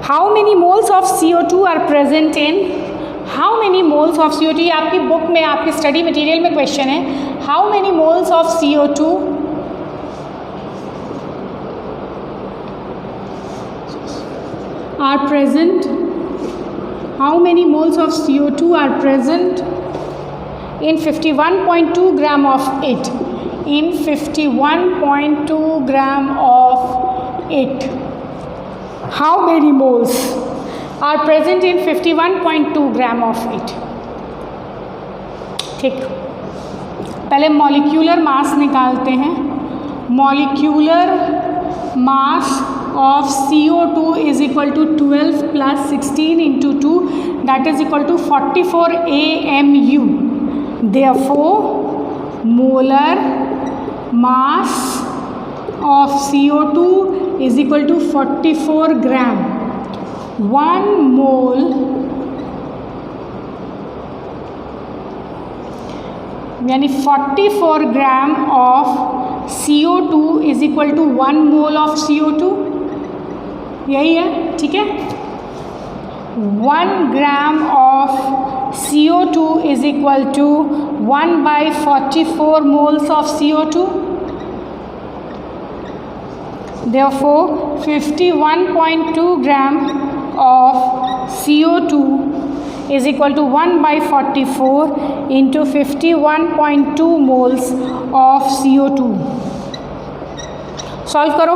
How many moles of CO2 are present in? How many moles of CO2? ये आपकी बुक में, आपकी स्टडी मटेरियल में क्वेश्चन है. How many moles of CO2 are present? How many moles of CO2 are present in 51.2 gram of it? In 51.2 gram of it. How many moles are present in 51.2 gram of it? ठीक, पहले molecular mass निकालते हैं. Molecular mass of CO2 is equal to 12 plus 16 into 2, that is equal to 44 AMU. Therefore molar mass of CO2 is equal to 44 gram. 1 mole यानी 44 gram of CO2 is equal to 1 mole of CO2. यही है, ठीक है. 1 gram of CO2 is equal to 1 by 44 moles of CO2. Therefore 51.2 gram of CO2 is equal to 1 by 44 into 51.2 moles of CO2. Solve करो.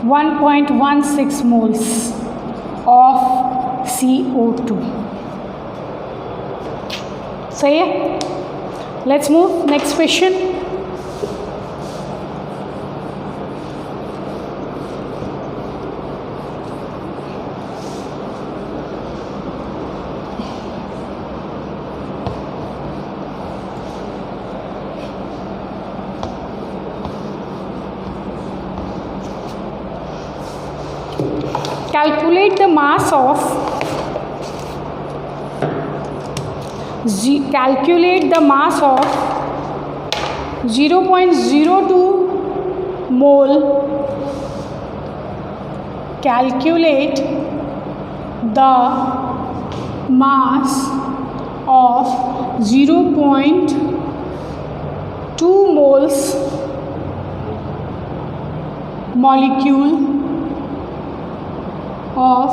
1.16 moles of CO2. सही है? Let's move next question. Calculate the mass of 0.02 mole. Calculate the mass of 0.2 moles molecule of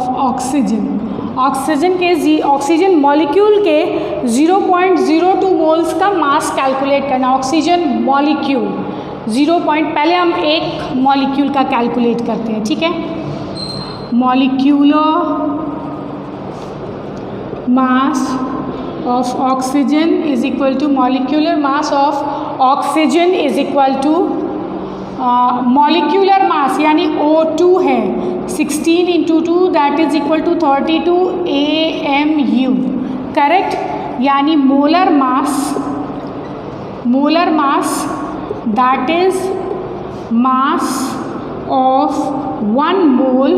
oxygen molecule के 0.02 moles का mass calculate करना. Oxygen molecule 0. पहले हम एक molecule का कैलकुलेट करते हैं, ठीक है. Molecular mass of oxygen is equal to molecular mass of oxygen is equal to molecular mass यानी O2 है 16 into 2 that is equal to 32 AMU. Correct. यानी molar mass that is mass of 1 mole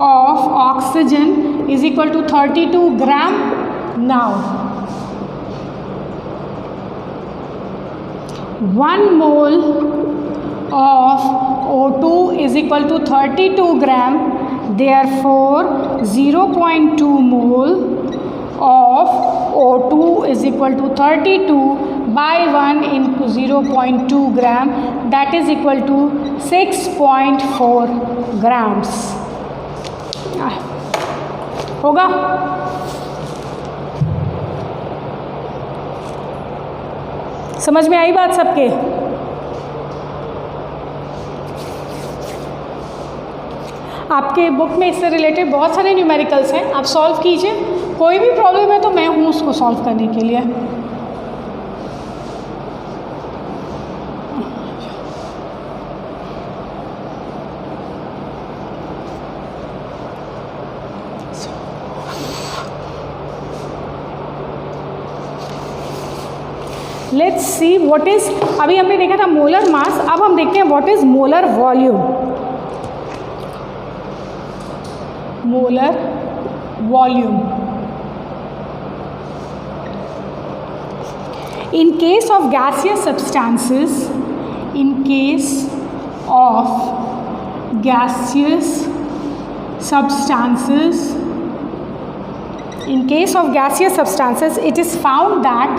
of oxygen is equal to 32 gram. Now 1 mole of O2 is equal to 32 gram. Therefore 0.2 mole of O2 is equal to 32 by 1 into 0.2 gram, that is equal to 6.4 grams. होगा? समझ में आई बात सबके? आपके book में इससे related बहुत सारे न्यूमेरिकल्स हैं, आप सॉल्व कीजिए. कोई भी प्रॉब्लम है तो मैं हूँ उसको सॉल्व करने के लिए. Let's see what is. अभी हमने देखा था मोलर मास, अब हम देखते हैं what is molar volume. Molar volume. In case of gaseous substances, in case of gaseous substances, in case of gaseous substances, it is found that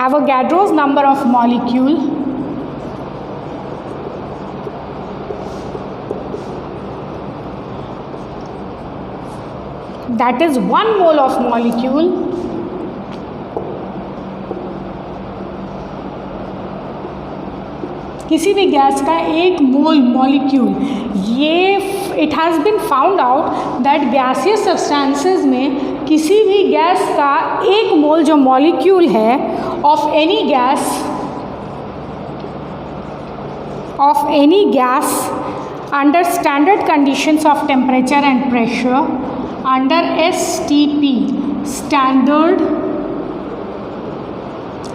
Avogadro's number of molecule that is 1 mole of molecule किसी भी gas का 1 mole molecule. ये it has been found out that gaseous substances में किसी भी gas का 1 मोल जो molecule है of any gas under standard conditions of temperature and pressure, under STP, standard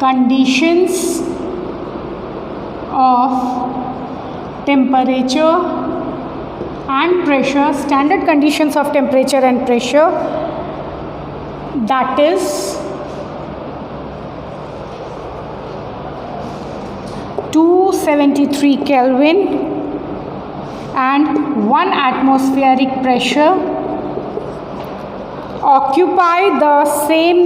conditions of temperature and pressure, standard conditions of temperature and pressure, that is 273 Kelvin and 1 atmospheric pressure, occupy the same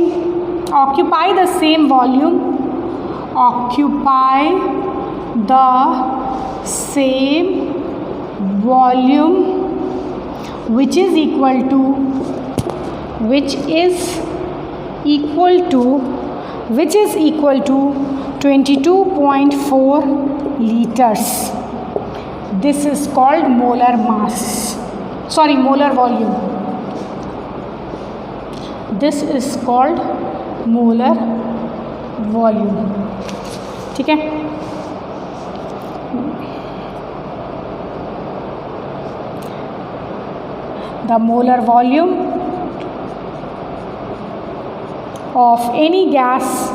volume, which is equal to which is equal to 22.4 liters. This is called molar volume. This is called molar volume. ठीक है. The molar volume of any gas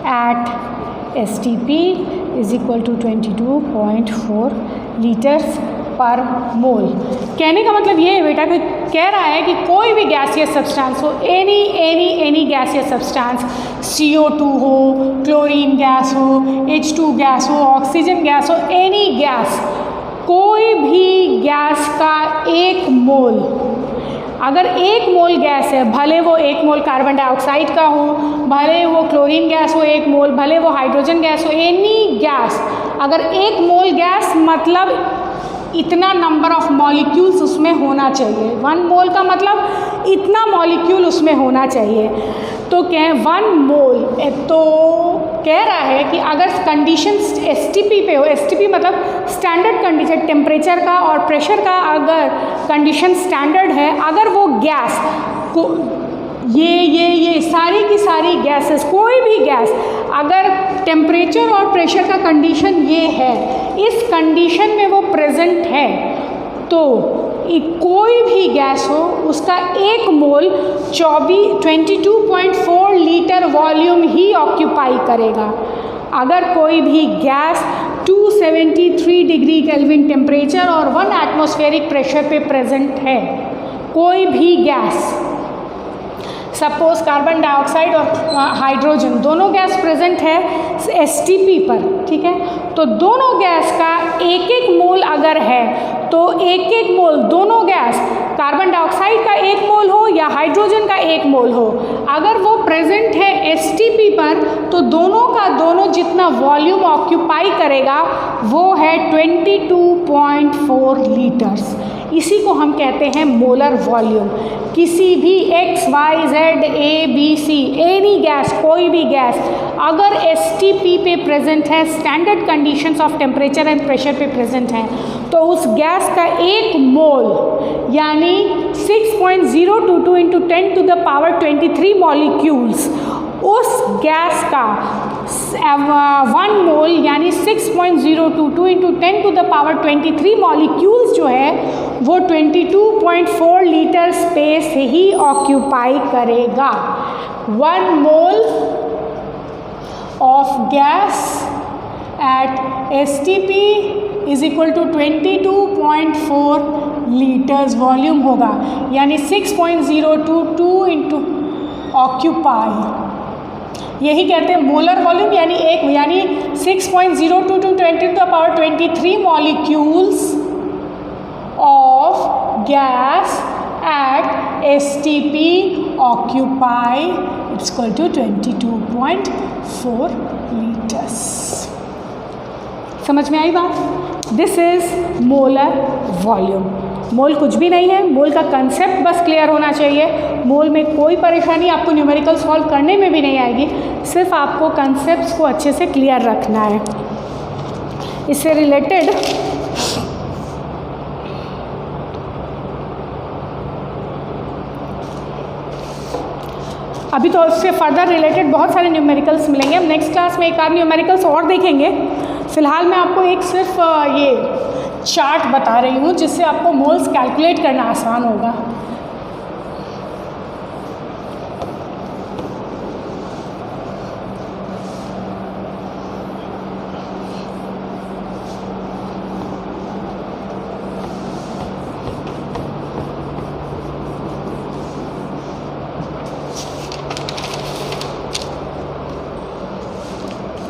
at STP is equal to 22.4 liters पर मोल. कहने का मतलब ये है बेटा कि कह रहा है कि कोई भी गैसियस सब्सटेंस हो, एनी गैसियस सब्सटेंस, CO2 हो, क्लोरीन गैस हो, H2 गैस हो, ऑक्सीजन गैस हो, एनी गैस, कोई भी गैस का 1 मोल, अगर 1 मोल गैस है, भले वो 1 मोल कार्बन डाइऑक्साइड का हो, भले वो क्लोरीन गैस हो 1 मोल, भले वो हाइड्रोजन गैस हो, एनी गैस, अगर 1 मोल गैस मतलब इतना नंबर ऑफ मॉलिक्यूल्स उसमें होना चाहिए. 1 मोल का मतलब इतना मॉलिक्यूल उसमें होना चाहिए. तो क्या 1 मोल, तो कह रहा है कि अगर कंडीशन STP पे हो, STP मतलब स्टैंडर्ड कंडीशन, टेम्परेचर का और प्रेशर का अगर कंडीशन स्टैंडर्ड है, अगर वो गैस को ये सारी की सारी गैसेस, कोई भी गैस अगर टेम्परेचर और प्रेशर का कंडीशन ये है, इस कंडीशन में वो प्रेजेंट है, तो कोई भी गैस हो उसका 1 मोल 22.4 लीटर वॉल्यूम ही ऑक्यूपाई करेगा. अगर कोई भी गैस 273 डिग्री केल्विन टेम्परेचर और 1 एटमॉस्फेरिक प्रेशर पे प्रेजेंट है, कोई भी गैस, सपोज कार्बन डाइऑक्साइड और हाइड्रोजन दोनों गैस प्रेजेंट है STP पर, ठीक है, तो दोनों गैस का 1 मोल अगर है, तो 1 मोल दोनों गैस, कार्बन डाइऑक्साइड का 1 मोल हो या हाइड्रोजन का 1 मोल हो, अगर वो प्रेजेंट है STP पर, तो दोनों का दोनों जितना वॉल्यूम ऑक्यूपाई करेगा वो है 22.4 लीटर्स. इसी को हम कहते हैं मोलर वॉल्यूम. किसी भी X, Y, Z, A, B, C, any gas, कोई भी गैस अगर STP पे प्रेजेंट है, standard conditions of temperature and pressure पे प्रेजेंट हैं, तो उस गैस का 1 मोल यानी 6.022 into 10 to the power 23 molecules, उस गैस का 1 मोल यानी 6.022 into 10 to the power 23 molecules जो है वो 22.4 लीटर स्पेस ही ऑक्यूपाई करेगा. 1 mole of gas at STP is equal to 22.4 litres volume होगा, यानी 6.022 इंटू ऑक्यूपाई, यही कहते हैं मोलर वॉल्यूम, यानी 6.022 10 to the power 23 molecules of gas at STP occupy it's equal to 22.4 liters. समझ में आई बात? This is molar volume. Mole कुछ भी नहीं है, मोल का कंसेप्ट बस क्लियर होना चाहिए. मोल में कोई परेशानी आपको न्यूमेरिकल सॉल्व करने में भी नहीं आएगी, सिर्फ आपको कंसेप्ट्स को अच्छे से क्लियर रखना है. इससे रिलेटेड अभी तो उससे फर्दर रिलेटेड बहुत सारे न्यूमेरिकल्स मिलेंगे. हम नेक्स्ट क्लास में एक आध न्यूमेरिकल्स और देखेंगे. फ़िलहाल मैं आपको एक सिर्फ ये चार्ट बता रही हूँ जिससे आपको मोल्स कैलकुलेट करना आसान होगा.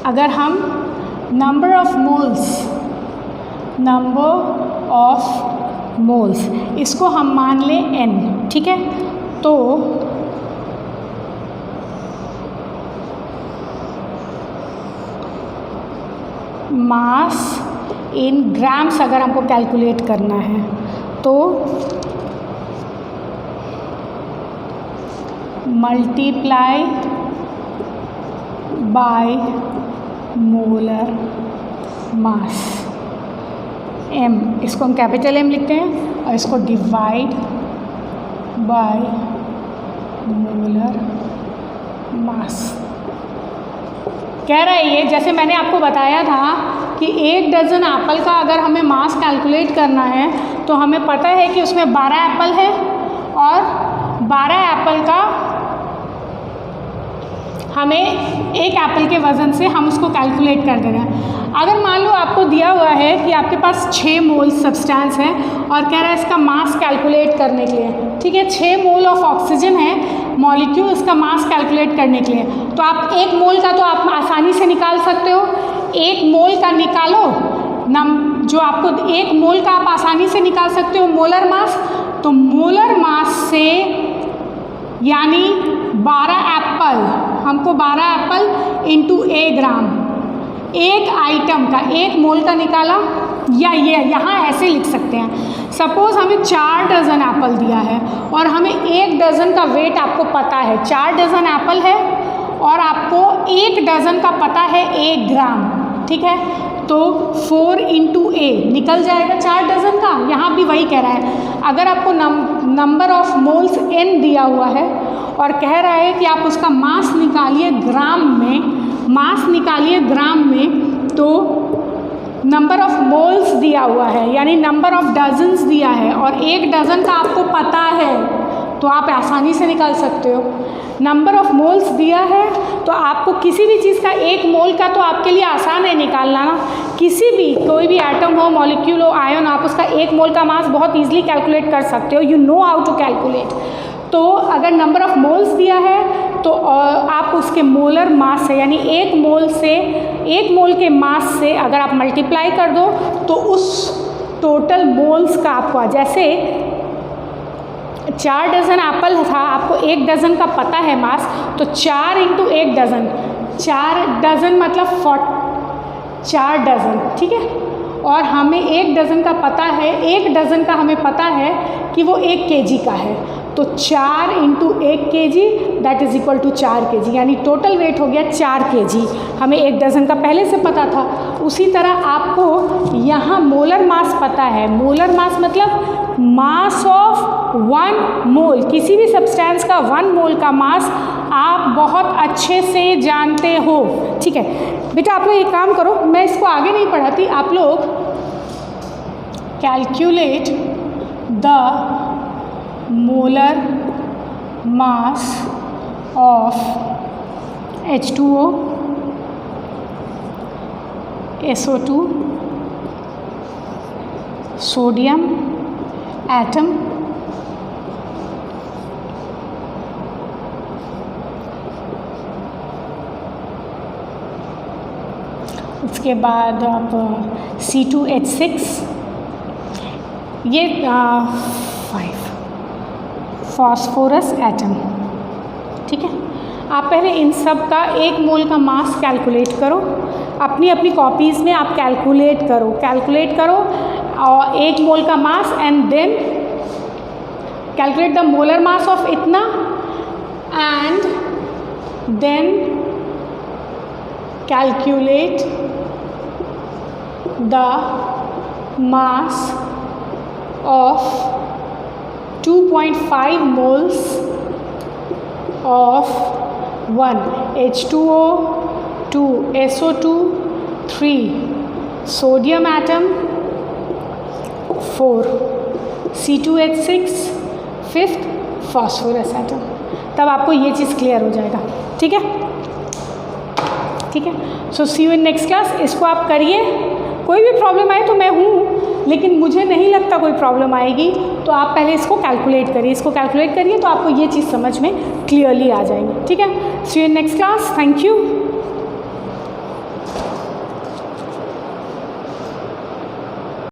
अगर हम नंबर ऑफ मोल्स इसको हम मान लें n, ठीक है, तो मास इन ग्राम्स अगर हमको कैलकुलेट करना है तो multiply by molar mass m, इसको हम कैपिटल M लिखते हैं और इसको डिवाइड बाय मोलर मास। कह रहा है ये, जैसे मैंने आपको बताया था कि 1 डज़न एप्पल का अगर हमें मास कैलकुलेट करना है तो हमें पता है कि उसमें 12 एप्पल है और 12 एप्पल का हमें एक एप्पल के वज़न से हम उसको कैलकुलेट कर दे रहे हैं। अगर मान लो आपको दिया हुआ है कि आपके पास 6 मोल सब्सटेंस है और कह रहा है इसका मास कैलकुलेट करने के लिए, ठीक है, 6 मोल ऑफ ऑक्सीजन है मॉलिक्यूल, इसका मास कैलकुलेट करने के लिए, तो आप 1 मोल का तो आप आसानी से निकाल सकते हो। 1 मोल का निकालो जो आपको 1 मोल का आप आसानी से निकाल सकते हो मोलर मास। तो मोलर मास से यानी 12 एप्पल, हमको 12 एप्पल इंटू A ग्राम, एक आइटम का 1 मोल का निकाला, या ये यहाँ ऐसे लिख सकते हैं। सपोज़ हमें 4 डज़न एप्पल दिया है और हमें 1 डज़न का वेट आपको पता है, 4 डज़न एप्पल है और आपको 1 डज़न का पता है 1 ग्राम, ठीक है, तो 4 इंटू A निकल जाएगा 4 डज़न का। यहाँ भी वही कह रहा है, अगर आपको नंबर ऑफ मोल्स n दिया हुआ है और कह रहा है कि आप उसका मास निकालिए ग्राम में, मास निकालिए ग्राम में, तो नंबर ऑफ मोल्स दिया हुआ है यानी नंबर ऑफ डजन्स दिया है और 1 डज़न का आपको पता है तो आप आसानी से निकाल सकते हो। नंबर ऑफ मोल्स दिया है तो आपको किसी भी चीज़ का 1 मोल का तो आपके लिए आसान है निकालना ना। किसी भी कोई भी एटम हो, मॉलिक्यूल हो, आयन, आप उसका 1 मोल का मास बहुत ईजिली कैलकुलेट कर सकते हो। You know how to calculate. तो अगर नंबर ऑफ मोल्स दिया है तो आप उसके मोलर मास से यानी 1 मोल से 1 मोल के मास से अगर आप मल्टीप्लाई कर दो तो उस टोटल मोल्स का आपको, जैसे 4 डज़न एप्पल था, आपको 1 डज़न का पता है मास, तो 4 इंटू 1 डज़न, 4 डज़न मतलब 4 डज़न, ठीक है। और हमें 1 डज़न का पता है, 1 डज़न का हमें पता है कि वो 1 kg का है, तो 4 into 1 kg that is equal to 4 kg, यानी टोटल वेट हो गया 4 kg। हमें 1 डज़न का पहले से पता था। उसी तरह आपको यहाँ मोलर मास पता है। मोलर मास मतलब मास ऑफ 1 मोल, किसी भी सब्सटेंस का 1 मोल का मास आप बहुत अच्छे से जानते हो, ठीक है। बेटा आप लोग एक काम करो, मैं इसको आगे नहीं पढ़ाती, आप लोग calculate the molar mass of H2O, SO2, sodium atom, उसके बाद आप C2H6, ये 5 फॉस्फोरस एटम, ठीक है। आप पहले इन सब का 1 मोल का मास कैलकुलेट करो, अपनी अपनी कॉपीज़ में आप कैलकुलेट करो और 1 मोल का mass and then calculate the molar mass of इतना and then calculate the mass of 2.5 moles of 1 H2O, 2 SO2, 3 sodium atom, 4 C2H6, 5th phosphorus atom। तब आपको ये चीज़ क्लियर हो जाएगा, ठीक है, ठीक है। सो सी यू इन नेक्स्ट क्लास। इसको आप करिए, कोई भी प्रॉब्लम आए तो मैं हूँ, लेकिन मुझे नहीं लगता कोई प्रॉब्लम आएगी, तो आप पहले इसको कैलकुलेट करिए, तो आपको ये चीज़ समझ में क्लियरली आ जाएगी, ठीक है। See you in next class, thank you.